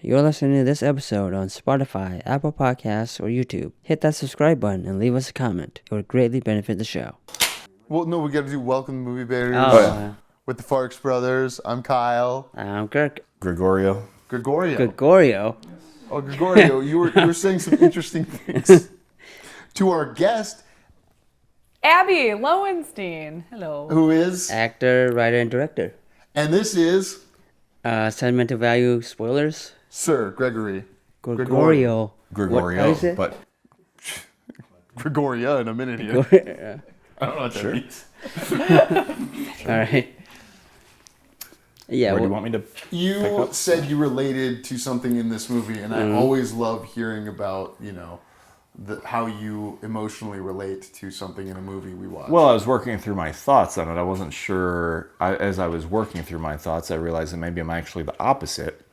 You're listening to this episode on Spotify, Apple Podcasts, or YouTube. Hit that subscribe button and leave us a comment. It would greatly benefit the show. Well, no, we got to do Welcome to Movie Bears with the Farx brothers. I'm Kyle. I'm Kirk. Gregorio. Gregorio. Oh, Gregorio, you were saying some interesting things to our guest, Abbey Lowenstein. Hello. who is, Actor, writer, and director. and this is Sentimental Value spoilers. Sir Gregory. Gregorio. Gregorio, What is it? but Gregoria in a minute here. I don't know what that means. All right. Yeah. where do you want me to? You said you related to something in this movie, and I always love hearing about, how you emotionally relate to something in a movie we watch. Well, I was working through my thoughts on it. I wasn't sure. As I was working through my thoughts, I realized that maybe I'm actually the opposite.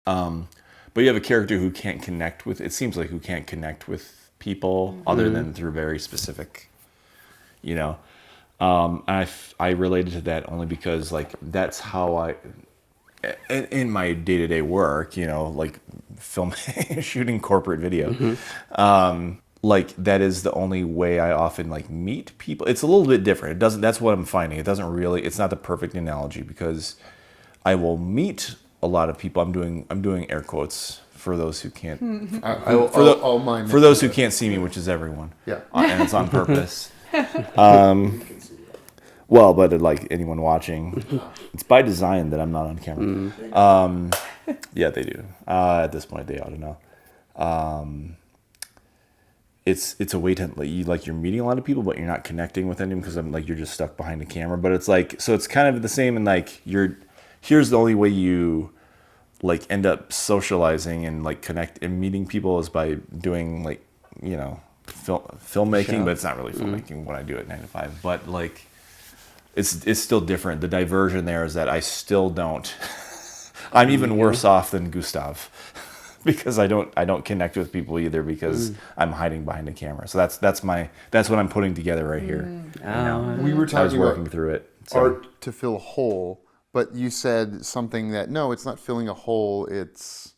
But you have a character who can't connect with. It seems like who can't connect with people other than through very specific. I related to that only because that's how I, in my day-to-day work, like film, shooting corporate video, that is the only way I often meet people. It's a little bit different. It doesn't. That's what I'm finding. It doesn't really. It's not the perfect analogy because I will meet a lot of people. I'm doing air quotes for those who can't. For those who can't see me, which is everyone. Yeah. And it's on purpose. Well, but anyone watching, it's by design that I'm not on camera. Yeah, they do. At this point, they ought to know. It's a way to you're meeting a lot of people, but you're not connecting with anyone because you're just stuck behind a camera. But it's so it's kind of the same in here's the only way you end up socializing and connect and meeting people is by doing filmmaking, but it's not really filmmaking what I do at 9 to 5. But it's still different. The diversion there is that I still don't. I'm even worse off than Gustav because I don't connect with people either because I'm hiding behind a camera. So that's what I'm putting together right here. We were talking I was working through it. So. Art to fill a hole, but you said something that no, it's not filling a hole. It's.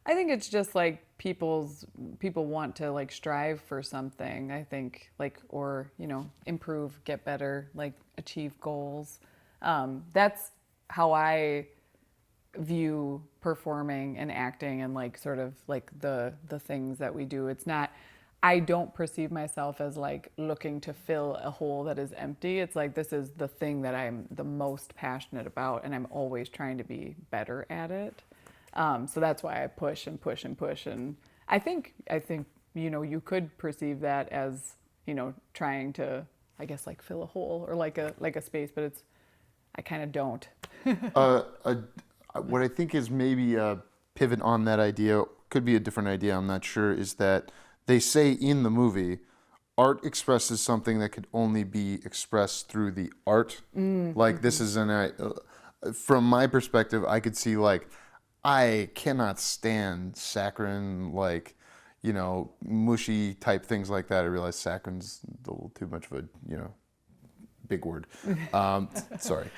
I think it's just people want to strive for something. I think or improve, get better, achieve goals. That's how I view performing and acting and the things that we do. It's not. I don't perceive myself as looking to fill a hole that is empty. It's this is the thing that I'm the most passionate about, and I'm always trying to be better at it. So that's why I push and push and push. And I think you could perceive that as trying to fill a hole or a space, but I kind of don't. What I think is maybe a pivot on that idea, could be a different idea, I'm not sure, is that they say in the movie, art expresses something that could only be expressed through the art. This is from my perspective, I could see I cannot stand saccharine, mushy type things like that. I realize saccharin's a little too much of a, big word. Sorry.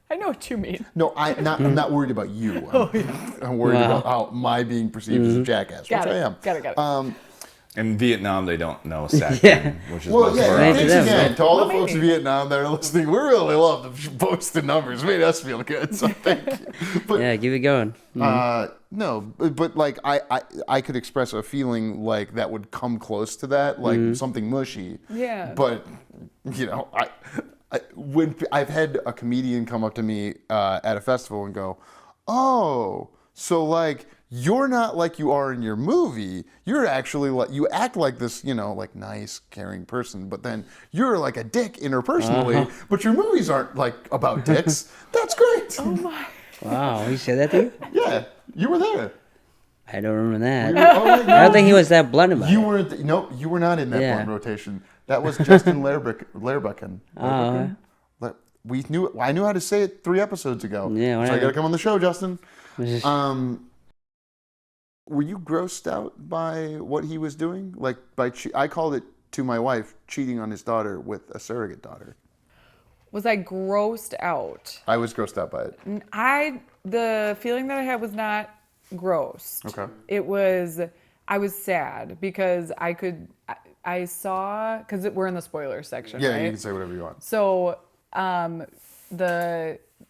I know what you mean. No, I'm not worried about you. I'm worried about how my being perceived as a jackass, which I am. Got it. In Vietnam, they don't know saccharin, which is thanks again to all the folks in Vietnam that are listening. We really love to post the numbers. It made us feel good, so thank you. But, Yeah, keep it going. no, but I could express a feeling that would come close to that, something mushy. Yeah. But when I've had a comedian come up to me at a festival and go, "Oh, so you're not like you are in your movie. You're actually you act like this, nice, caring person, but then you're a dick interpersonally, but your movies aren't about dicks." That's great. Oh my. Wow, he said that to you? Yeah, you were there. I don't remember that. I I don't think he was that blunt about it. You weren't. No, you were not in that blunt rotation. That was Justin Lerbucken. I knew how to say it 3 episodes ago. Yeah, so I got to come on the show, Justin. Were you grossed out by what he was doing? I called it to my wife cheating on his daughter with a surrogate daughter. Was I grossed out? I was grossed out by it. The feeling that I had was not gross. Okay. I was sad because I saw, because we're in the spoiler section, Yeah, right? you can say whatever you want. So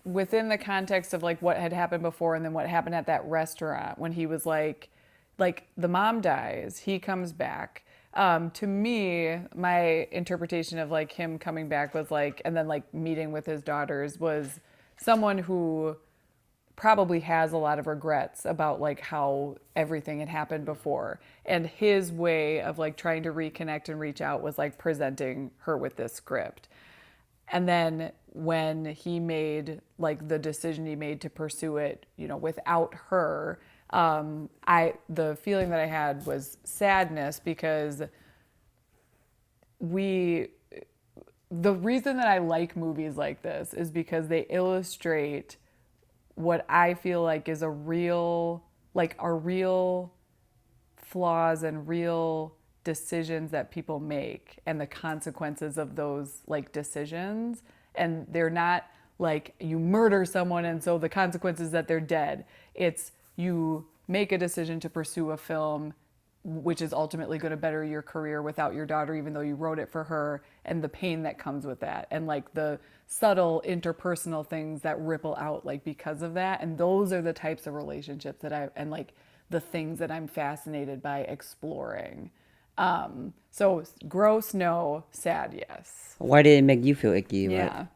within the context of like what had happened before and then what happened at that restaurant when he was like the mom dies, he comes back. To me, my interpretation of like him coming back was like, and then like meeting with his daughters was someone who probably has a lot of regrets about like how everything had happened before. And his way of like trying to reconnect and reach out was like presenting her with this script. And then when he made like the decision he made to pursue it, you know, without her, the feeling that I had was sadness because the reason that I like movies like this is because they illustrate what I feel like is are real flaws and real decisions that people make and the consequences of those like decisions. And they're not like you murder someone and so the consequence is that they're dead. It's you make a decision to pursue a film which is ultimately going to better your career without your daughter, even though you wrote it for her, and the pain that comes with that, and like the subtle interpersonal things that ripple out like because of that. And those are the types of relationships and like the things that I'm fascinated by exploring. So gross, no. Sad, yes. Why did it make you feel icky? Yeah.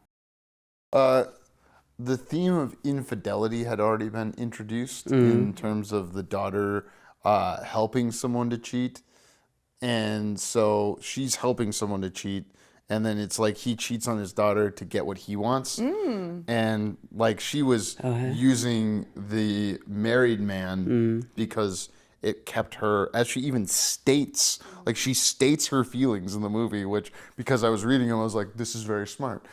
The theme of infidelity had already been introduced in terms of the daughter helping someone to cheat. And so she's helping someone to cheat. And then it's like he cheats on his daughter to get what he wants. And like she was using the married man because it kept her, as she even states, like she states her feelings in the movie, which because I was reading them, I was like, this is very smart.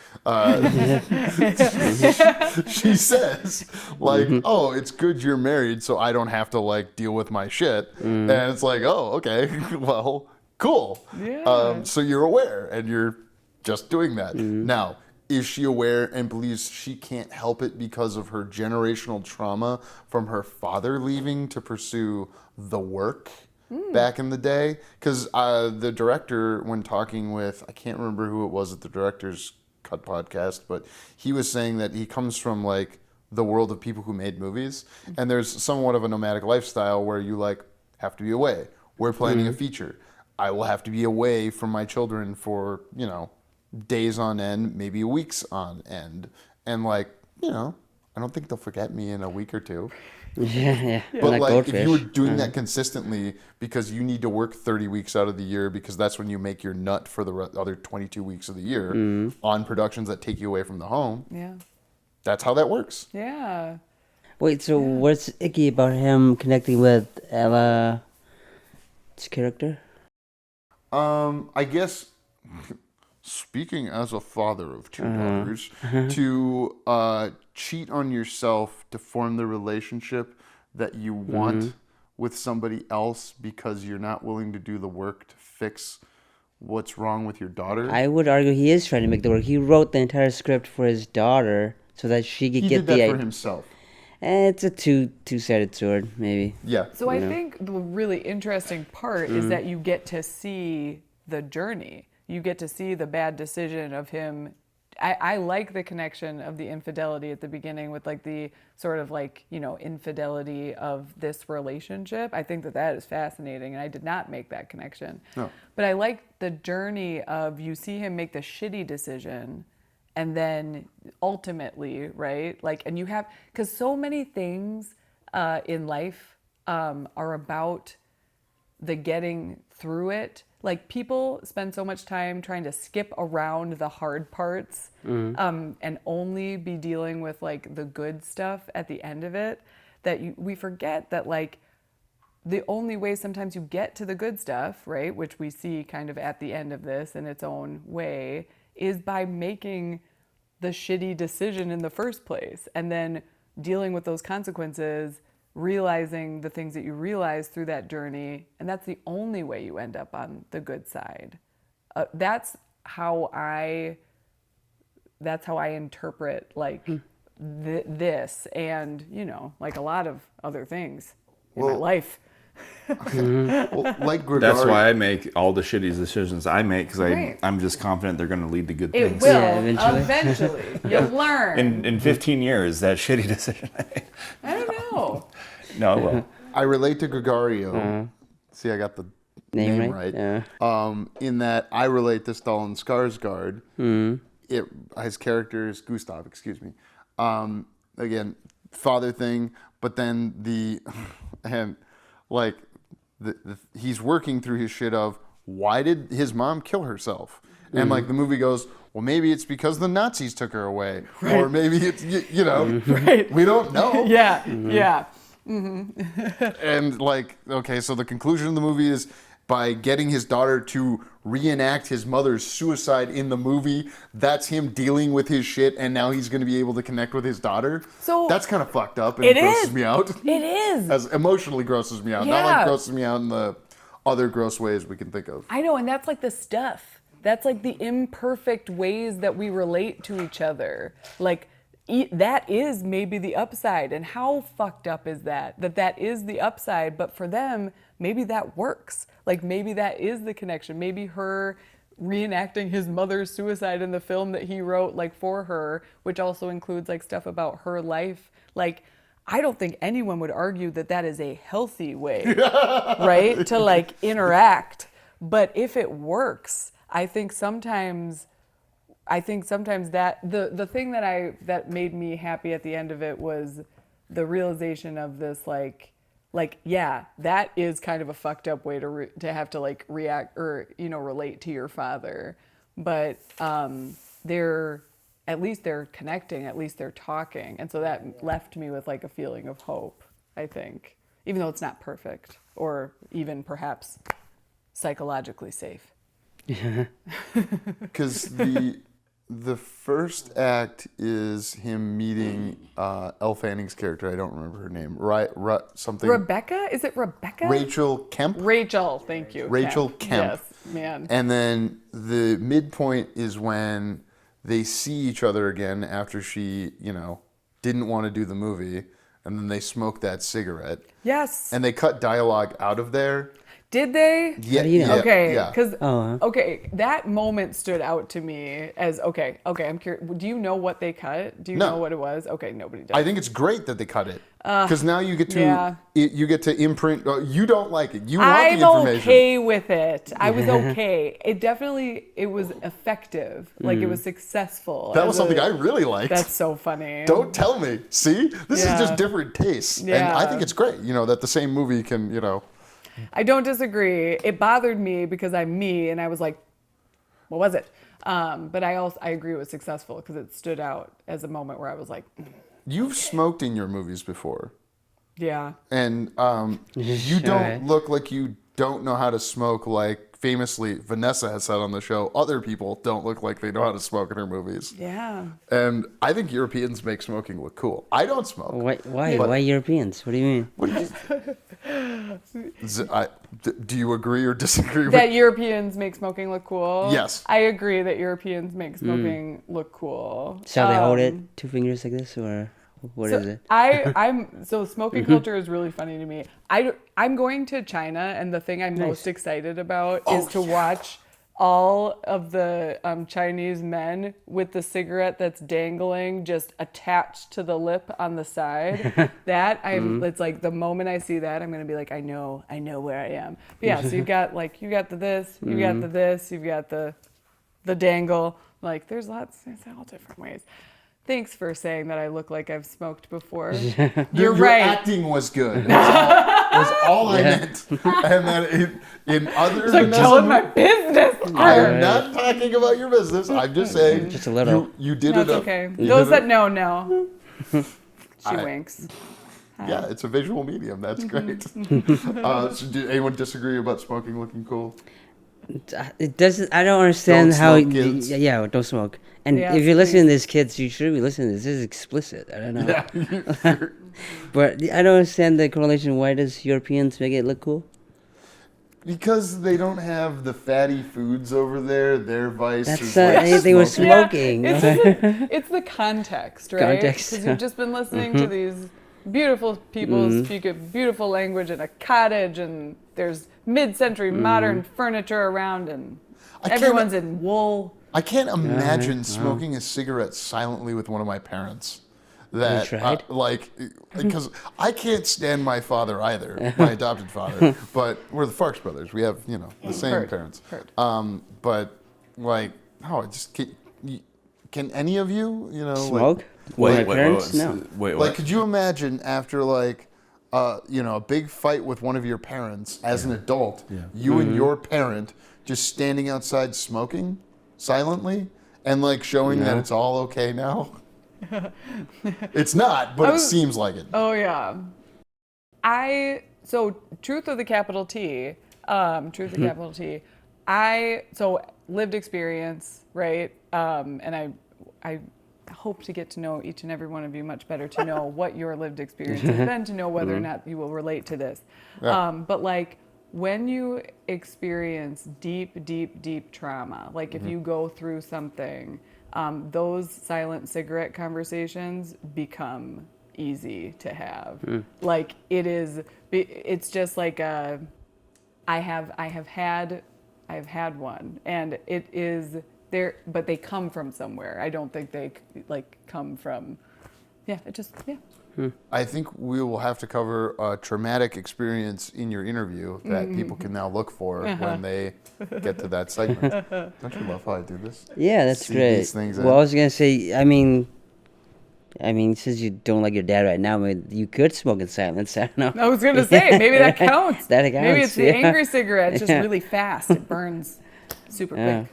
She says like, oh, it's good you're married so I don't have to like deal with my shit. And it's like, oh, okay, well, cool. Yeah. So you're aware and you're just doing that. Now, is she aware and believes she can't help it because of her generational trauma from her father leaving to pursue the work back in the day? Because the director, when talking with, I can't remember who it was at the Director's Cut podcast, but he was saying that he comes from like the world of people who made movies. And there's somewhat of a nomadic lifestyle where you like have to be away. We're planning a feature. I will have to be away from my children for, you know, days on end, maybe weeks on end. And like, you know, I don't think they'll forget me in a week or two. Yeah. But like if you were doing that consistently because you need to work 30 weeks out of the year because that's when you make your nut for the other 22 weeks of the year on productions that take you away from the home. Yeah. That's how that works. Yeah. Wait, so what's icky about him connecting with Ella's character? I guess speaking as a father of two daughters, to cheat on yourself to form the relationship that you want with somebody else because you're not willing to do the work to fix what's wrong with your daughter. I would argue he is trying to make the work. He wrote the entire script for his daughter so that she could He get did that the for himself. It's a two-sided sword, maybe. Yeah. So I think the really interesting part is that you get to see the journey. You get to see the bad decision of him. I like the connection of the infidelity at the beginning with like the sort of like, you know, infidelity of this relationship. I think that is fascinating, and I did not make that connection. No. But I like the journey of you see him make the shitty decision and then ultimately, right? Like, and you have, because so many things in life are about the getting through it. Like people spend so much time trying to skip around the hard parts and only be dealing with like the good stuff at the end of it, that we forget that like the only way sometimes you get to the good stuff, right, which we see kind of at the end of this in its own way, is by making the shitty decision in the first place and then dealing with those consequences, realizing the things that you realize through that journey, and that's the only way you end up on the good side. That's how I interpret like this and, you know, like a lot of other things in my life. Well, like Gregari, That's why I make all the shitty decisions I make, because Right. I'm just confident they're going to lead to good It things. will, Yeah, eventually. You'll learn. In 15 years, that shitty decision I made. I don't know. No, it will. I relate to Gregario. See, I got the name right. Yeah. In that I relate to Stellan Skarsgård. His character is Gustav, excuse me. Again, father thing, but then and like he's working through his shit of why did his mom kill herself? And like the movie goes, well, maybe it's because the Nazis took her away, or maybe it's you know, we don't know. Yeah, yeah. And like, okay, so the conclusion of the movie is by getting his daughter to reenact his mother's suicide in the movie, that's him dealing with his shit, and now he's going to be able to connect with his daughter. So that's kind of fucked up and it grosses is. me out. It is. As emotionally grosses me out. Not Yeah. like grosses me out in the other gross ways we can think of. I know, and that's like the stuff. That's like the imperfect ways that we relate to each other. Like, that is maybe the upside. And how fucked up is that? That is the upside, but for them, maybe that works. Like, maybe that is the connection. Maybe her reenacting his mother's suicide in the film that he wrote, like, for her, which also includes, like, stuff about her life. Like, I don't think anyone would argue that that is a healthy way, right? To, like, interact. But if it works, I think sometimes that the thing that made me happy at the end of it was the realization of this like yeah, that is kind of a fucked up way to have to like react or, you know, relate to your father, but they're connecting, at least they're talking, and so that left me with like a feeling of hope, I think, even though it's not perfect or even perhaps psychologically safe. Because the first act is him meeting Elle Fanning's character. I don't remember her name. Something. Rebecca? Is it Rebecca? Rachel Kemp. Rachel, thank you. Rachel Kemp. Yes, man. And then the midpoint is when they see each other again after she, you know, didn't want to do the movie, and then they smoke that cigarette. Yes. And they cut dialogue out of there. Did they? Yeah. do you know? Okay, Yeah. because that moment stood out to me as okay. I'm curious. Do you know what they cut? Do you No. know what it was? Okay, nobody does. I think it's great that they cut it because now you get to yeah. you get to imprint. You don't like it. You want I'm the information. okay with it. I was okay. It was effective. Like it was successful. That was something I really liked. That's so funny. Don't tell me. See, this Yeah. is just different tastes, and Yeah. I think it's great. You know that the same movie can, you know. I don't disagree. It bothered me because I'm me, and I was like, "What was it?" But I agree it was successful because it stood out as a moment where I was like, You've smoked in your movies before, "Yeah, and you don't look like you don't know how to smoke. Like famously, Vanessa has said on the show, other people don't look like they know how to smoke in her movies. yeah." And I think Europeans make smoking look cool. I don't smoke. Why? Why Europeans? What do you mean? Do you agree or disagree with That Europeans make smoking look cool. Yes. I agree that Europeans make smoking look cool. So they hold it 2 fingers like this, or what is it? So smoking culture is really funny to me. I'm going to China, and the thing I'm most excited about is to watch all of the Chinese men with the cigarette that's dangling just attached to the lip on the side. It's like the moment I see that, I'm gonna be like, I know where I am. But yeah, so you got the this, you got the this, you've got the dangle. Like there's all different ways. Thanks for saying that I look like I've smoked before. You're Your right. acting was good. Was all I meant. And then in other It's like telling my business. I am not talking about your business. I'm just saying. Just a little. You did That's it. okay. Those that know. She winks. Yeah, it's a visual medium. That's great. So did anyone disagree about smoking looking cool? It doesn't. I don't understand Don't how. smoke, kids. Yeah, don't smoke. And Yeah, if you're listening to this, kids, you should be listening to this. This is explicit. I don't know. Yeah. But I don't understand the correlation. Why does Europeans make it look cool? Because they don't have the fatty foods over there, their vice That's is anything with smoking. smoking. It's the context, right? Context. Because you've just been listening to these beautiful people speak a beautiful language in a cottage, and there's mid-century modern furniture around, and everyone's in wool. I can't imagine smoking a cigarette silently with one of my parents. That tried? because I can't stand my father either, my adopted father. But we're the Farx brothers. We have the same parents. Heard. But like, I just can any of you Smoke? Wait, My parents? No. Wait, like what? could you imagine after a big fight with one of your parents as an adult, you and your parent just standing outside smoking silently and like showing that it's all okay now? It's not, but it seems like it. Oh yeah. So truth of the capital T, capital T. Lived experience, right? And I hope to get to know each and every one of you much better, to know what your lived experience has been, to know whether or not you will relate to this. Yeah. But like when you experience deep trauma, like if you go through something, those silent cigarette conversations become easy to have. Like it's just like I have had one, and it is there, but they come from somewhere. I don't think they like come from, I think we will have to cover a traumatic experience in your interview that people can now look for when they get to that segment. Don't you love how I do this? Yeah, that's See great. these things Well, I was gonna say, I mean, since you don't like your dad right now, you could smoke in silence. I don't know. I was gonna say maybe that counts. That counts. Maybe it's the yeah. angry cigarette. It's just really fast. It burns super quick.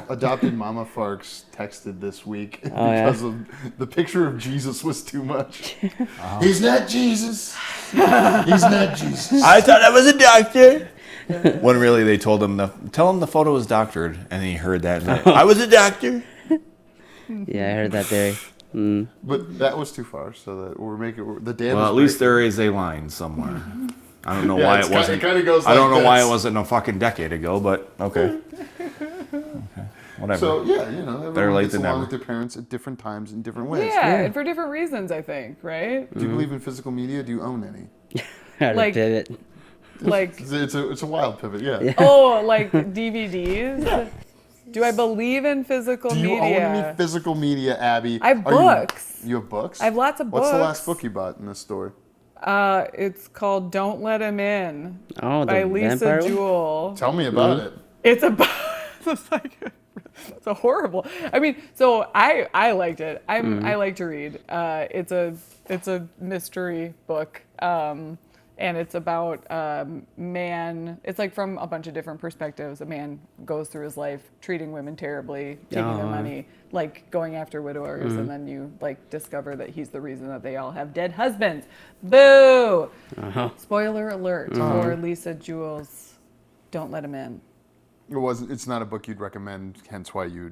Adopted Mama Farx texted this week because of the picture of Jesus was too much. He's not Jesus. He's not Jesus. I thought I was a doctor. When really they told him tell him the photo was doctored, and he heard that. And I was a doctor. Yeah, I heard that there. But that was too far, so that we're making the dad. Well, at least there is a line somewhere. I don't know why it wasn't. It kind of goes. I don't like know why this. it wasn't a fucking decade ago, but okay. Whatever. So everyone Better late gets than along never. with their parents at different times in different ways. Yeah, and for different reasons, I think, right? Do you believe in physical media? Do you own any? How to Like- pivot. Like, It's a wild pivot. Yeah. oh, like DVDs. Do I believe in physical Do you media? own any physical media, Abby? I have Are you- books. You have books? I have lots of What's the books. last book you bought in this store? It's called "Don't Let Him In" Oh, the by Lisa vampire one? Jewell. Tell me about it. It's about it's a horrible. I mean, so I liked it. I like to read. It's a mystery book, and it's about man. It's like from a bunch of different perspectives. A man goes through his life treating women terribly, taking their money, like going after widowers, and then you like discover that he's the reason that they all have dead husbands. Boo! Spoiler alert for Lisa Jewell's "Don't Let Him In." It's not a book you'd recommend, hence why you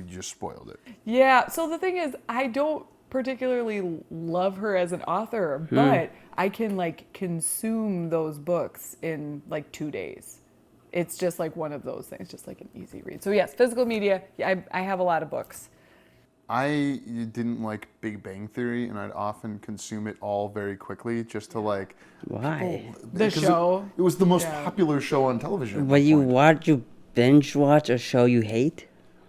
just spoiled it. Yeah, so the thing is, I don't particularly love her as an author, but I can like consume those books in like 2 days. It's just like one of those things, just like an easy read. So yes, physical media, I have a lot of books. I didn't like Big Bang Theory, and I'd often consume it all very quickly just to like. Why? The because show. It was the most Yeah. popular show on television. at But one point. you binge watch a show you hate?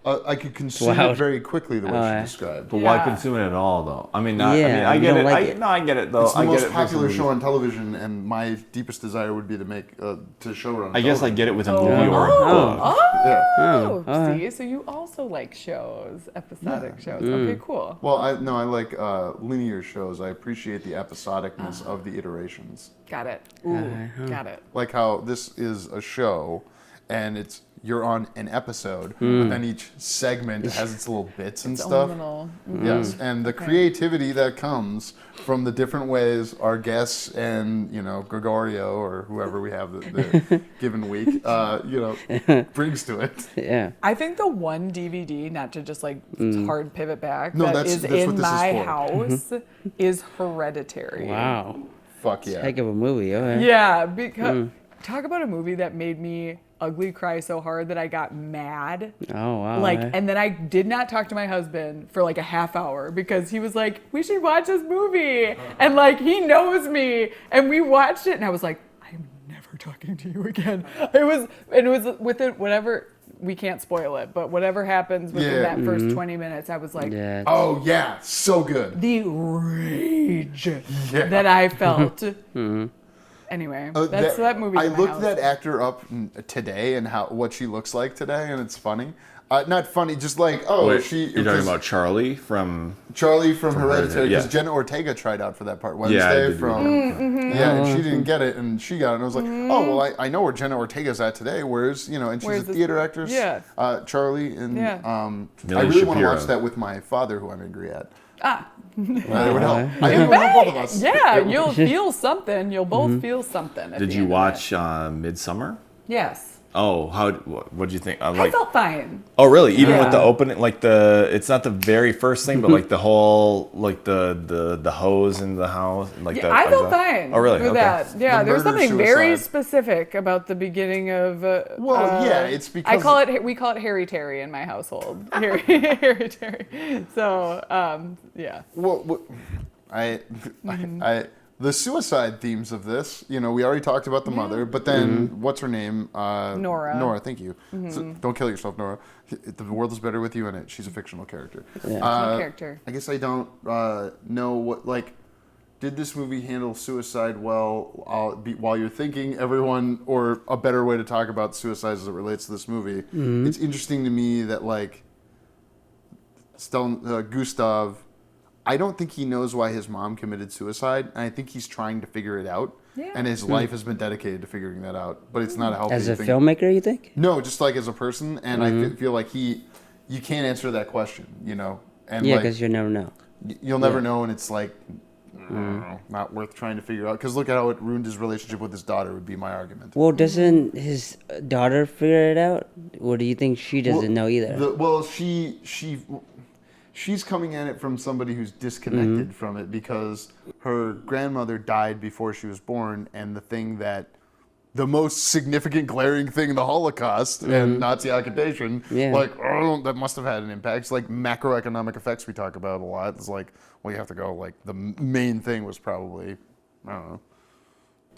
I could consume Wow. it very quickly the way she described. But why Yeah. consume it at all, though? I mean, Yeah, I you get don't it. like it. No, I get it though. It's the I get most it. popular Listen, show on television, and my deepest desire would be to make to show it on. I guess I television. get it with a movie or a book. Yeah. Oh, see, so you also like shows, episodic shows. Okay, cool. Well, I like linear shows. I appreciate the episodicness of the iterations. Got it. Ooh, got it. Like how this is a show, and you're on an episode, but then each segment has its little bits and Its own stuff. little- Yes, and the creativity that comes from the different ways our guests and Gregorio or whoever we have the given week, brings to it. Yeah. I think the one DVD, not to just like hard pivot back, No, that that's is what in this is my for. house is Hereditary. Wow. Fuck yeah. Heck of a movie. Okay. Yeah, because talk about a movie that made me ugly cry so hard that I got mad. Oh, wow. Like, and then I did not talk to my husband for like a half hour because he was like, we should watch this movie. And like, he knows me. And we watched it and I was like, I'm never talking to you again. It was with it, whatever, we can't spoil it, but whatever happens within that first 20 minutes, I was like, Yeah. Oh yeah, so good. the rage that I felt. Anyway, that's that movie. I looked that actor up today and what she looks like today, and it's funny. Not funny, just like You're talking about Charlie from Hereditary, because yeah. Jenna Ortega tried out for that part Wednesday and she didn't get it, and she got it. And I was like, oh well, I know where Jenna Ortega's at today. Where's and she's a theater actress. Yeah. Charlie and I Millie really want to Shapiro. watch that with my father, who I'm angry at. It would help. Yeah. I think it would help both of us. Yeah, you'll feel something. You'll both feel something. Did you watch Midsummer? Yes. Oh, what'd you think? I felt fine. Oh, really? Even with the Yeah. opening, like it's not the very first thing, but like the whole, like the hose in the house, like Yeah, I felt fine. Oh, really? With Okay. that. Yeah, The there was murder, something very suicide. specific about the beginning of. It's because we call it Harry Terry in my household. Harry Terry. So yeah. Well, the suicide themes of this, we already talked about the mother, but then what's her name? Nora. Nora, thank you. So, don't kill yourself, Nora. The world is better with you in it. She's a fictional character. Yeah. Character. I guess I don't know what, did this movie handle suicide well while you're thinking everyone, or a better way to talk about suicide as it relates to this movie? It's interesting to me that, Gustav, I don't think he knows why his mom committed suicide, and I think he's trying to figure it out. Yeah. And his life has been dedicated to figuring that out, but it's not a healthy As a thing. filmmaker, you think? No, just as a person, and I feel like you can't answer that question, And Yeah, because you never know. you'll never know, and it's not worth trying to figure out. Because look at how it ruined his relationship with his daughter, would be my argument. Well, doesn't his daughter figure it out? Or do you think she doesn't know either? She's coming at it from somebody who's disconnected from it, because her grandmother died before she was born, and the most significant glaring thing in the Holocaust and Nazi occupation, that must have had an impact. It's like macroeconomic effects we talk about a lot. It's like, well, you have to go, the main thing was probably, I don't know,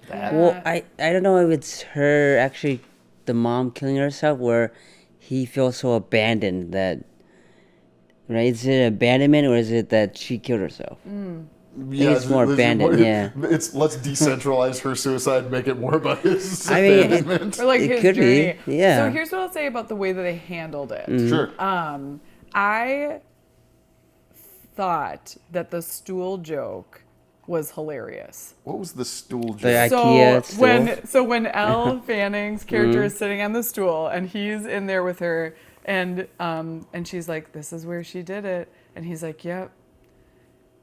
that. Well, I don't know if it's her, actually, the mom killing herself, where he feels so abandoned that, right? Is it abandonment, or is it that she killed herself? Yeah, it's more abandoned, yeah. It's let's decentralize her suicide and make it more about his I mean, abandonment. Or like It his could be, journey. yeah. So here's what I'll say about the way that they handled it. Sure. I thought that the stool joke was hilarious. What was the stool joke? The IKEA stool? So when Elle Fanning's character is sitting on the stool and he's in there with her, and she's like, "This is where she did it," and he's like, "Yep,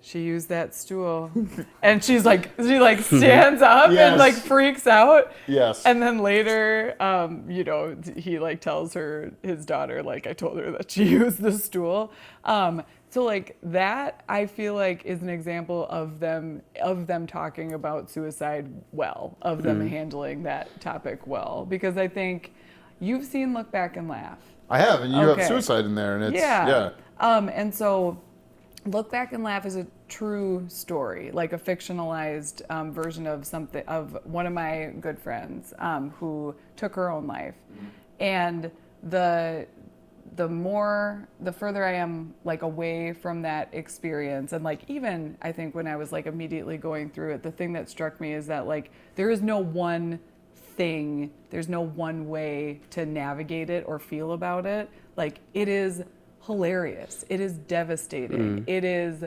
she used that stool," and she stands up and Yes. freaks out. Yes. And then later, he tells his daughter, I told her that she used the stool. So that I feel like is an example of them talking about suicide well, of them handling that topic well, because I think you've seen Look Back and Laugh. I have, and you have Okay. suicide in there, and it's Yeah. And so Look Back and Laugh is a true story, like a fictionalized version of one of my good friends who took her own life. And the further I am away from that experience, and even I think when I was immediately going through it, the thing that struck me is that there is no one thing, there's no one way to navigate it or feel about it. It is hilarious, it is devastating, it is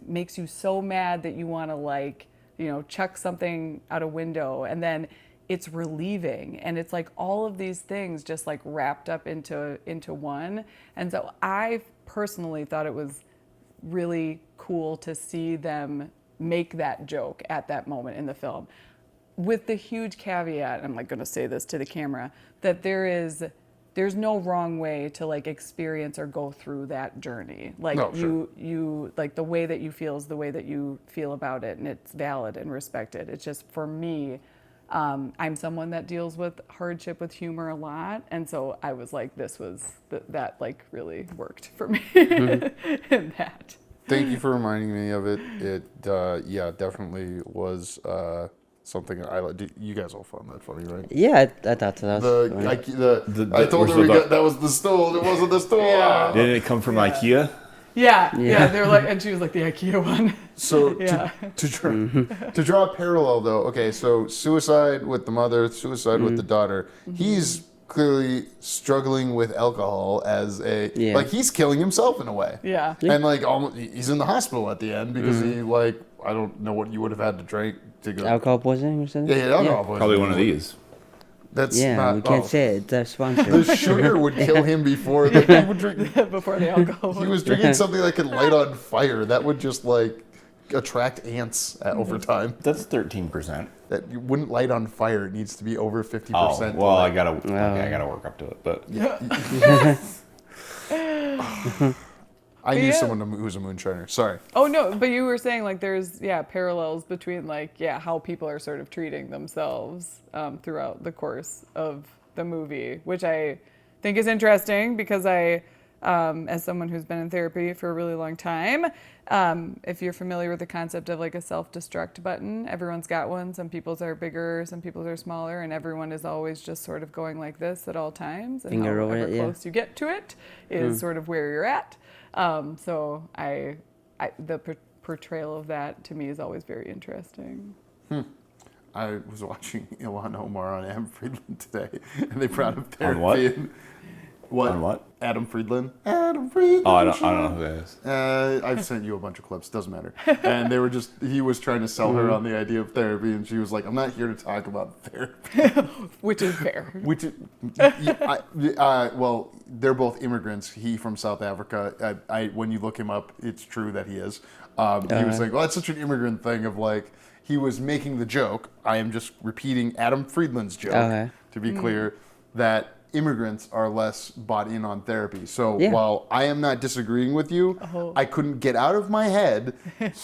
makes you so mad that you want to chuck something out a window, and then it's relieving, and it's all of these things just wrapped up into one. And so I personally thought it was really cool to see them make that joke at that moment in the film, with the huge caveat, I'm going to say this to the camera, that there's no wrong way to experience or go through that journey. You the way that you feel is the way that you feel about it, and it's valid and respected. It's just, for me, I'm someone that deals with hardship with humor a lot, and so I was like, this was that like really worked for me in that. Thank you for reminding me of it. It definitely was something I like. You guys all found that funny, right? Yeah, I thought so. That was funny. I told her that was the stool. It wasn't the stool. Yeah. Didn't it come from IKEA? Yeah. They're like, and she was like the IKEA one. So Yeah. to draw a parallel, though, okay, so suicide with the mother, suicide with the daughter. He's clearly struggling with alcohol as like he's killing himself in a way. Yeah. And like he's in the hospital at the end because he like I don't know what you would have had to drink to go. Alcohol poisoning or something? Yeah, alcohol poisoning. Probably one of these. That's Yeah, not, we can't say it. It's our sponsor. The sugar would kill him before he would drink. Before the alcohol. He was drinking something that could light on fire. That would just like attract ants over time. That's 13%. That you wouldn't light on fire. It needs to be over 50%. Oh, well, I gotta work up to it, but I knew someone who was a moonshiner. Sorry. Oh no, but you were saying like there's parallels between like how people are sort of treating themselves throughout the course of the movie, which I think is interesting because I, as someone who's been in therapy for a really long time, if you're familiar with the concept of like a self-destruct button, everyone's got one. Some people's are bigger, some people's are smaller, and everyone is always just sort of going like this at all times. And Finger over however it, close you get to it is sort of where you're at. So the portrayal of that to me is always very interesting. I was watching Ilhan Omar on Adam Friedland today, and they brought up therapy. On what? What? On what? Adam Friedland. Adam Friedland. Oh, I don't know who that is. I've sent you a bunch of clips. Doesn't matter. And they were he was trying to sell her on the idea of therapy, and she was like, "I'm not here to talk about therapy," Which is fair. which, well, they're both immigrants. He from South Africa. When you look him up, it's true that he is. He was like, "Well, that's such an immigrant thing." Of like, he was making the joke. I am just repeating Adam Friedland's joke to be clear that immigrants are less bought in on therapy. So while I am not disagreeing with you, I couldn't get out of my head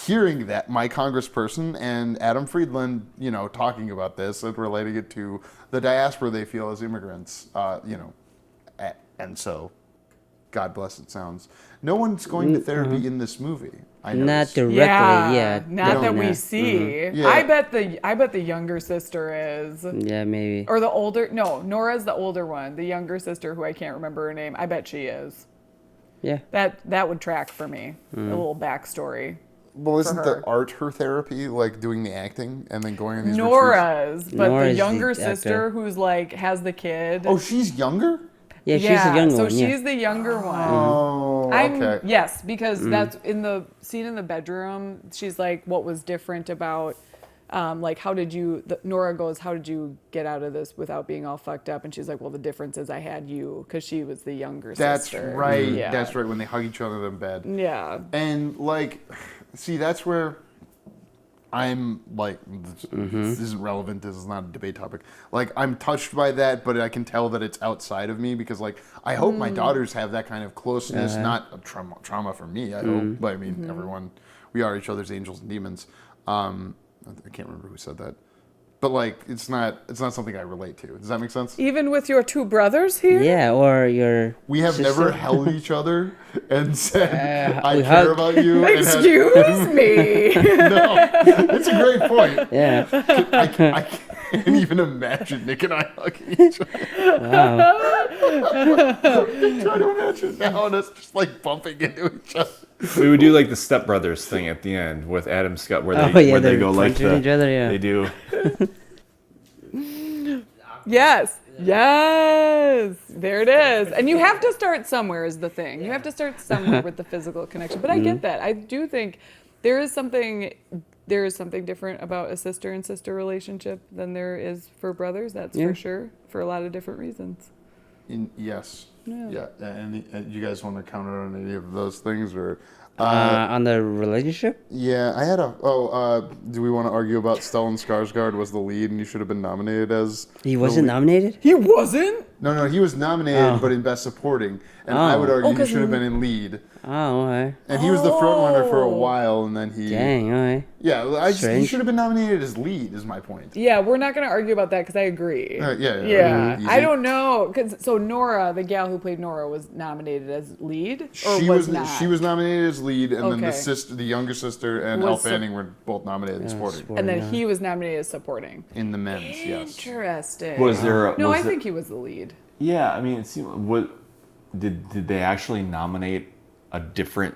hearing that my congressperson and Adam Friedland, talking about this and relating it to the diaspora they feel as immigrants, and so, God bless it sounds. No one's going to therapy in this movie. Not directly, yeah. Not that we see. Yeah. I bet the younger sister is. Yeah, maybe. Or the older, no, Nora's the older one. The younger sister, who I can't remember her name, I bet she is. Yeah. That would track for me. A little backstory. Well, isn't her. the art her therapy, like doing the acting and then going on these retreats? Nora's, but Nora's the the younger actor. sister who's like has the kid. Oh, she's younger? Yeah, she's the younger so one. she's the younger one. Oh, okay. Yes, because that's in the scene in the bedroom. She's like, "What was different about, like, how did you?" Nora goes, "How did you get out of this without being all fucked up?" And she's like, "Well, the difference is I had you," because she was the younger That's sister. right. Yeah. That's right. When they hug each other in bed. Yeah. And like, see, that's where I'm like, this isn't relevant. This is not a debate topic. Like, I'm touched by that, but I can tell that it's outside of me because, like, I hope my daughters have that kind of closeness. Not a trauma for me, I hope. But I mean, everyone, we are each other's angels and demons. I can't remember who said that. But like, it's not something I relate to. Does that make sense? Even with your two brothers here. Yeah, or your We have sister. never held each other and said, I we care hugged. about you. and had- Excuse me. No, it's a great point. Yeah. I can't even imagine Nick and I hugging each other. Wow. I'm trying to imagine now and us just like bumping into each other. We would do like the Step Brothers thing at the end with Adam Scott, where they Oh, yeah, where they they're go like punching each other, yeah. they do. Yes. Yes. There it is. And you have to start somewhere is the thing. You have to start somewhere with the physical connection. But I get that. I do think there is something different about a sister and sister relationship than there is for brothers. That's for sure. For a lot of different reasons. Yes. Yeah. And you guys want to counter on any of those things or? On the relationship? Yeah, I had do we want to argue about Stellan Skarsgård was the lead and he should have been nominated as? He wasn't nominated? He wasn't? No, he was nominated, but in Best Supporting, and I would argue he 'cause should have been in lead. Oh, okay. And he was the front runner for a while, and then he... Dang, okay. Yeah, he Strange. should have been nominated as lead, is my point. Yeah, we're not going to argue about that because I agree. Yeah. I don't know. So Nora, the gal who played Nora, was nominated as lead? Or She was was not? She was nominated as lead, and then Okay. the younger sister, and Elle Was Fanning were both nominated as supporting. And then he was nominated as supporting. In the men's, yes. Interesting. Was there? No, was I there- think he was the lead. Yeah, I mean, it seemed. What did they actually nominate a different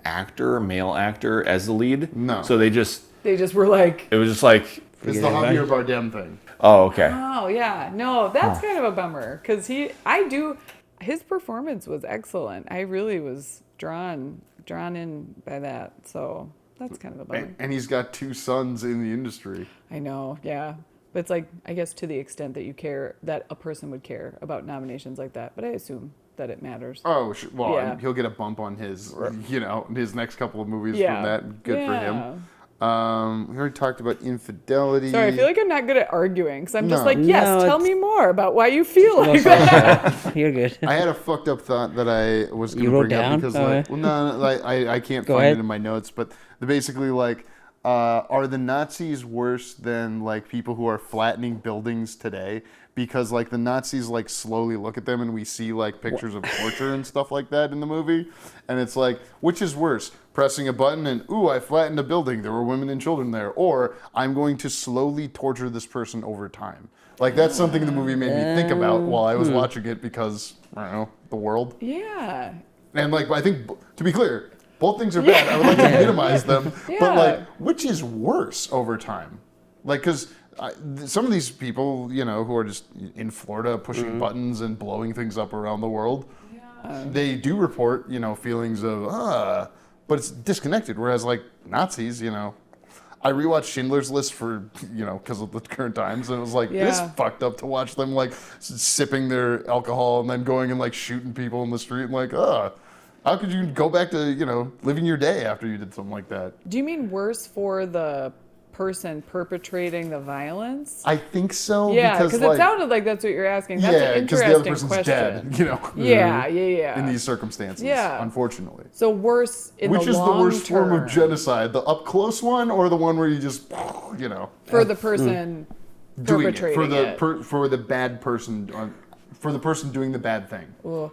actor, male actor, as the lead? No. So they just. They just were like, It was just like. It's the Javier Bardem thing. Oh, okay. oh yeah, no, that's kind of a bummer because his performance was excellent. I really was drawn in by that. So that's kind of a bummer. And he's got 2 sons in the industry. I know, yeah. But it's like, I guess to the extent that you care, that a person would care about nominations like that. But I assume that it matters. Oh, well, Yeah. he'll get a bump on his, his next couple of movies Yeah. from that. Good for him. Yeah. We already talked about infidelity. Sorry, I feel like I'm not good at arguing because I'm just No. like, yes, No, tell it's- me more about why you feel like that. You're good. I had a fucked up thought that I was going You to wrote bring up down? because, Oh, like, yeah. well, no, like, I can't Go find ahead. it in my notes, but basically, like, are the Nazis worse than, like, people who are flattening buildings today? Because, like, the Nazis, like, slowly look at them and we see, like, pictures of torture and stuff like that in the movie. And it's like, which is worse? Pressing a button and, ooh, I flattened a building. There were women and children there. Or I'm going to slowly torture this person over time. Like, that's something the movie made me think about while I was watching it because, I don't know, the world. Yeah. And, like, I think, to be clear, both things are bad. I would like to minimize them. Yeah. But, like, which is worse over time? Like, because some of these people, who are just in Florida pushing buttons and blowing things up around the world, they do report, feelings of, but it's disconnected. Whereas, like, Nazis, I rewatched Schindler's List for, because of the current times, and it was like, this Yeah. fucked up to watch them, like, sipping their alcohol and then going and, like, shooting people in the street. I'm like, how could you go back to, living your day after you did something like that? Do you mean worse for the person perpetrating the violence? I think so. Yeah, because because it sounded like that's what you're asking. That's an because interesting the other person's question. dead, Yeah. in these circumstances, Yeah. unfortunately. So worse in Which the is the long worst form of term genocide? The up close one or the one where you just, for the person doing it perpetrating it. for the bad person, for the person doing the bad thing? Ugh.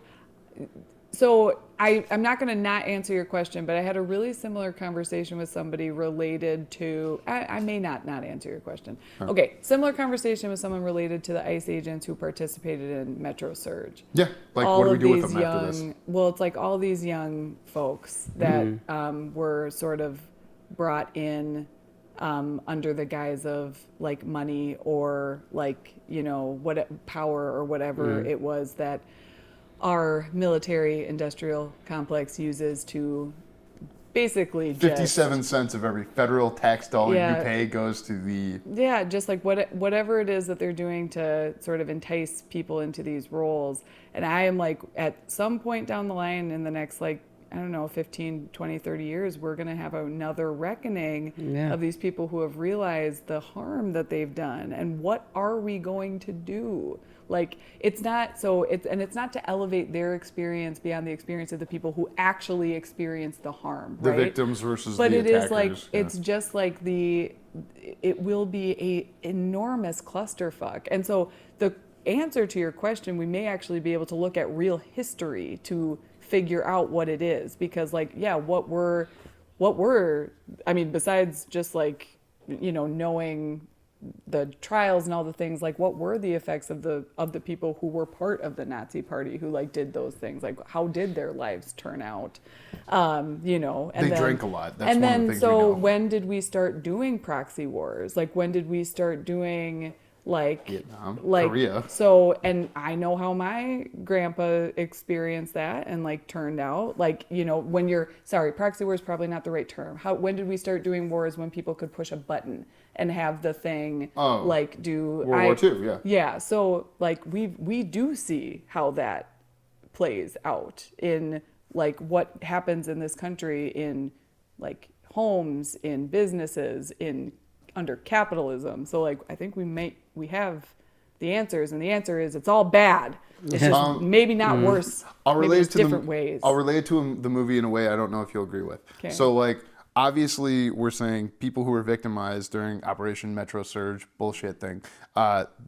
So I'm not going to not answer your question, but I had a really similar conversation with somebody related to, I may not answer your question. Okay, similar conversation with someone related to the ICE agents who participated in Metro Surge. Yeah, like All what do we of do with these them after this? Well, it's like all these young folks that were sort of brought in under the guise of like money or like, what power or whatever it was that our military industrial complex uses to basically just, 57 cents of every federal tax dollar Yeah. you pay goes to the... yeah, just like whatever it is that they're doing to sort of entice people into these roles. And I am like, at some point down the line in the next, like, I don't know, 15, 20, 30 years, we're going to have another reckoning of these people who have realized the harm that they've done. And what are we going to do? Like, it's not to elevate their experience beyond the experience of the people who actually experience the harm, The right? victims versus But the it attackers. is like, yeah. it's just like it will be a enormous clusterfuck. And so the answer to your question, we may actually be able to look at real history to figure out what it is. Because like, yeah, what were, I mean, besides just like, knowing the trials and all the things, like what were the effects of the people who were part of the Nazi party who like did those things, like how did their lives turn out, and They then, drank a lot. That's and one then of the things so we know. when did we start doing proxy wars? Like when did we start doing like Vietnam, like Korea. So, and I know how my grandpa experienced that and like turned out like, when proxy war is probably not the right term. When did we start doing wars? When people could push a button and have the thing like do World War II, yeah. Yeah. So like we do see how that plays out in like what happens in this country in like homes, in businesses, in under capitalism. So like I think we have the answers, and the answer is it's all bad. It's just maybe not worse. I'll maybe relate there's it to different ways. I'll relate it to the movie in a way I don't know if you'll agree with. Okay. So like obviously we're saying people who were victimized during Operation Metro Surge bullshit thing,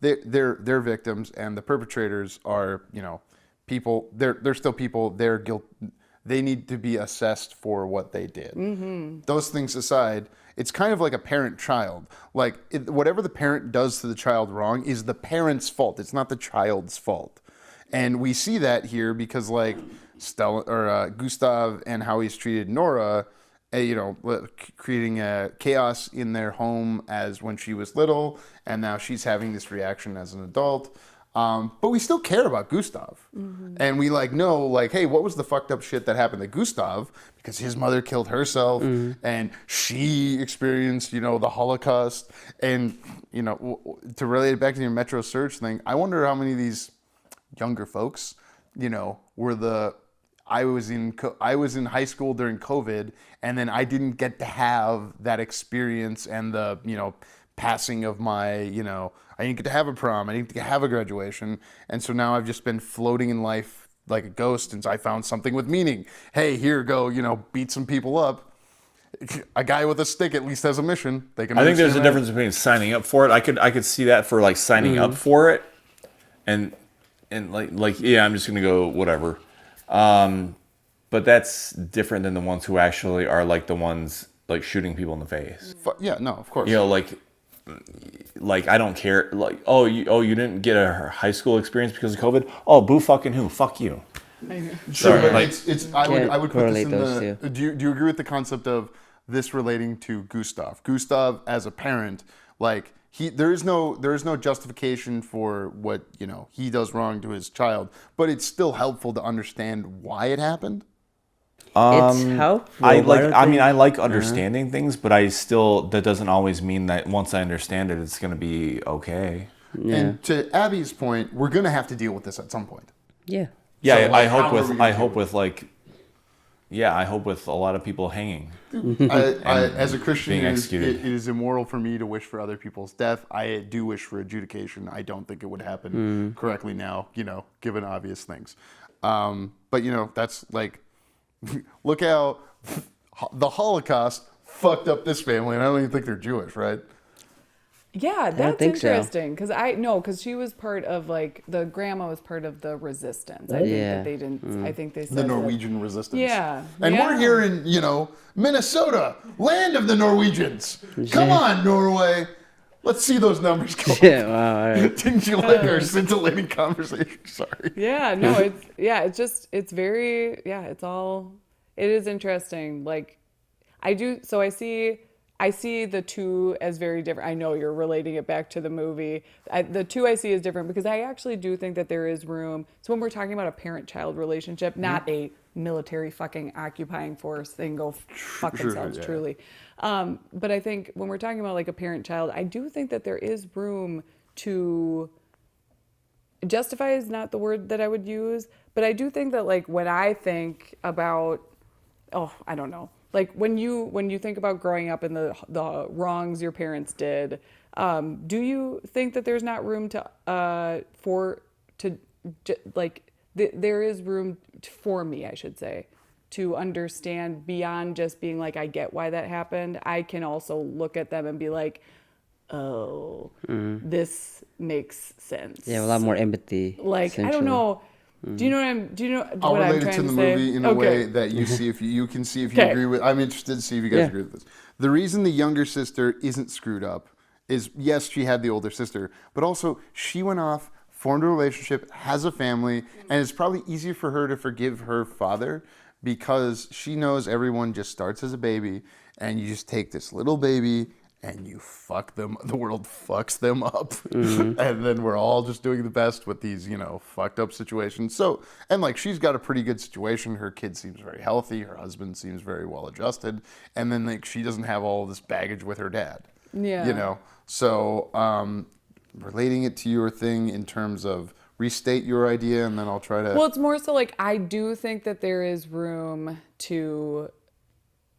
they're victims, and the perpetrators are, you know, people. They're still people. They're guilt. They need to be assessed for what they did. Mm-hmm. Those things aside, it's kind of like a parent-child. Like whatever the parent does to the child wrong is the parent's fault. It's not the child's fault. And we see that here because like Gustav and how he's treated Nora, you know, creating a chaos in their home as when she was little, and now she's having this reaction as an adult. But we still care about Gustav. Mm-hmm. And we like know, like, hey, what was the fucked up shit that happened to Gustav? Because his mother killed herself, and she experienced, you know, the Holocaust. And, you know, to relate it back to your Metro Surge thing, I wonder how many of these younger folks, you know, I was in high school during COVID, and then I didn't get to have that experience and the, you know, passing of my, you know, I didn't get to have a prom, I didn't get to have a graduation, and so now I've just been floating in life like a ghost since I found something with meaning. Hey, here, go, you know, beat some people up. A guy with a stick at least has a mission. They can. I think there's a difference between signing up for it. I could see that for like signing up for it, and like yeah, I'm just gonna go whatever. But that's different than the ones who actually are like the ones like shooting people in the face. Yeah, no, of course. You know, like I don't care. Like, you didn't get a high school experience because of COVID. Oh, boo fucking who? Fuck you. Sure, but like, I would put this in those the. Do you agree with the concept of this relating to Gustav? Gustav as a parent, like there is no justification for what, you know, he does wrong to his child, but it's still helpful to understand why it happened. It's helpful. I like understanding things, but that doesn't always mean that once I understand it, it's going to be okay. Yeah. And to Abby's point, we're going to have to deal with this at some point. Yeah. Yeah, So, like, I hope with a lot of people hanging. As a Christian, being it executed. is immoral for me to wish for other people's death. I do wish for adjudication. I don't think it would happen correctly now, you know, given obvious things. But, you know, that's like, look how the Holocaust fucked up this family, and I don't even think they're Jewish, right? Yeah, that's think so. interesting because she was part of, like, the grandma was part of the resistance. I think that they didn't. I think they said The Norwegian resistance. Yeah, And we're here in, you know, Minnesota, land of the Norwegians. Come on, Norway. Let's see those numbers go. Yeah, wow, all right. Didn't you like our scintillating conversation? Sorry. Yeah, no, it's very, it is interesting. Like, I see the two as very different. I know you're relating it back to the movie. The two I see as different because I actually do think that there is room. So when we're talking about a parent-child relationship, not a military fucking occupying force, they can go fuck themselves, truly. But I think when we're talking about like a parent-child, I do think that there is room to justify is not the word that I would use, but I do think that like when I think about, I don't know. Like when you think about growing up and the wrongs your parents did, do you think that there's not room there is room for me, I should say, to understand beyond just being like, I get why that happened. I can also look at them and be like, oh, this makes sense. Yeah, a lot more empathy. Like, I don't know. Do you know what I'm I'll what I'm relate it trying to the say? movie in a way that you see if you can see if you agree with. I'm interested to see if you guys agree with this. The reason the younger sister isn't screwed up is, yes, she had the older sister, but also she went off, formed a relationship, has a family, and it's probably easier for her to forgive her father because she knows everyone just starts as a baby, and you just take this little baby and you fuck them, the world fucks them up. And then we're all just doing the best with these, you know, fucked up situations. So, and like, she's got a pretty good situation. Her kid seems very healthy. Her husband seems very well adjusted. And then like, she doesn't have all this baggage with her dad. Yeah. You know? So, relating it to your thing in terms of restate your idea, and then I'll try to... Well, it's more so like, I do think that there is room to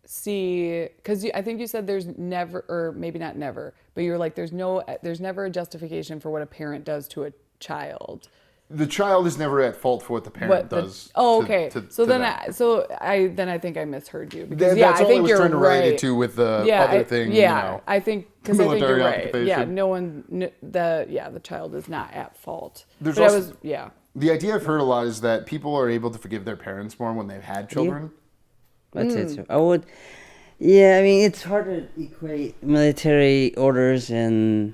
see, because I think you said there's never, or maybe not never, but you're like there's never a justification for what a parent does to a child. The child is never at fault for what the parent does. Okay. To that. I think I misheard you because That's I all think I was you're trying to right. relate it to with the other thing. I think because I think you're military right. occupation. Yeah, no one, the child is not at fault. There's but also, yeah. The idea I've heard a lot is that people are able to forgive their parents more when they've had children. That's it. So I would. Yeah, I mean, it's hard to equate military orders and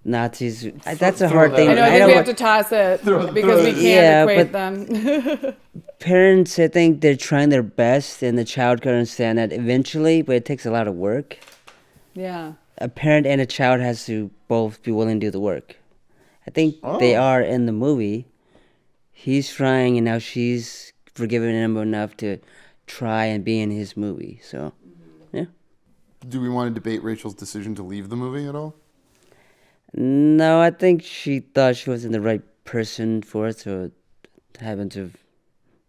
Nazis. That's a hard thing. I know. I think we have to toss it because we can't equate them. Parents, I think they're trying their best, and the child can understand that eventually, but it takes a lot of work. Yeah. A parent and a child has to both be willing to do the work. I think they are in the movie. He's trying, and now she's forgiven him enough to try and be in his movie. So, yeah. Do we want to debate Rachel's decision to leave the movie at all? No, I think she thought she wasn't the right person for it, so it happened to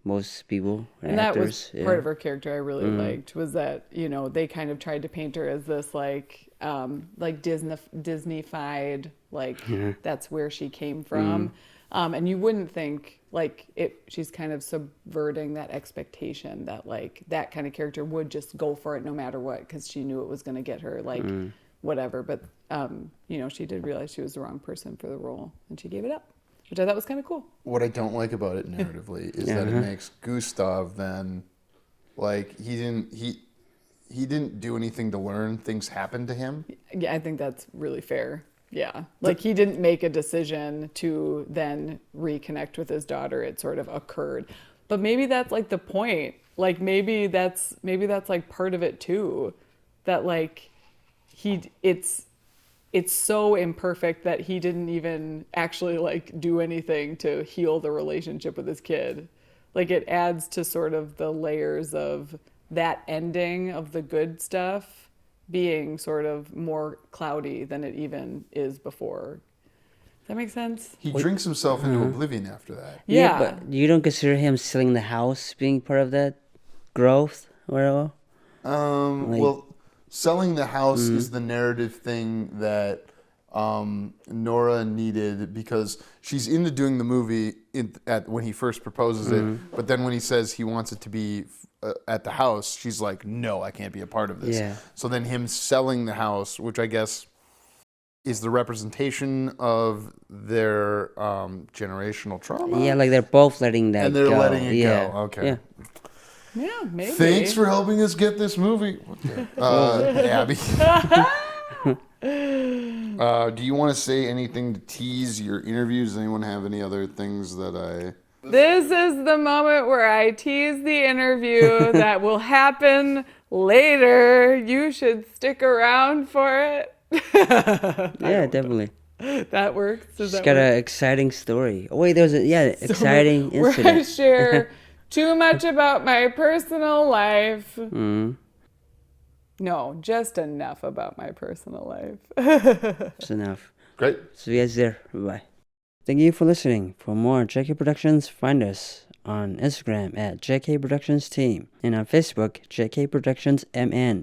most people, and actors. That was part of her character I really liked, was that, they kind of tried to paint her as this like Disney-fied, that's where she came from. And you wouldn't think she's kind of subverting that expectation that that kind of character would just go for it no matter what, because she knew it was going to get her whatever. But, she did realize she was the wrong person for the role, and she gave it up, which I thought was kind of cool. What I don't like about it narratively is that it makes Gustav then, he didn't do anything to learn. Things happened to him. Yeah, I think that's really fair. Yeah. He didn't make a decision to then reconnect with his daughter. It sort of occurred. But maybe that's the point. Maybe that's part of it too. That it's so imperfect that he didn't even actually do anything to heal the relationship with his kid. It adds to sort of the layers of that ending of the good stuff being sort of more cloudy than it even is before. Does that make sense? He drinks himself into oblivion after that. Yeah. But you don't consider him selling the house being part of that growth or Well, selling the house is the narrative thing that Nora needed, because she's into doing the movie when he first proposes it, but then when he says he wants it to be at the house, she's like, no, I can't be a part of this. Yeah. So then him selling the house, which I guess is the representation of their generational trauma. Yeah, they're both letting that go. And they're letting it go. Okay. Yeah. Yeah, maybe. Thanks for helping us get this movie. Abby. Do you want to say anything to tease your interviews? Does anyone have any other things that I... This is the moment where I tease the interview that will happen later. You should stick around for it. Yeah, definitely. That works. She's got an exciting story. Oh, wait, there's exciting where incident. I share too much about my personal life. No, just enough about my personal life. That's enough. Great. See you guys there. Bye-bye. Thank you for listening. For more JK Productions, find us on Instagram at JK Productions Team and on Facebook, JK Productions MN.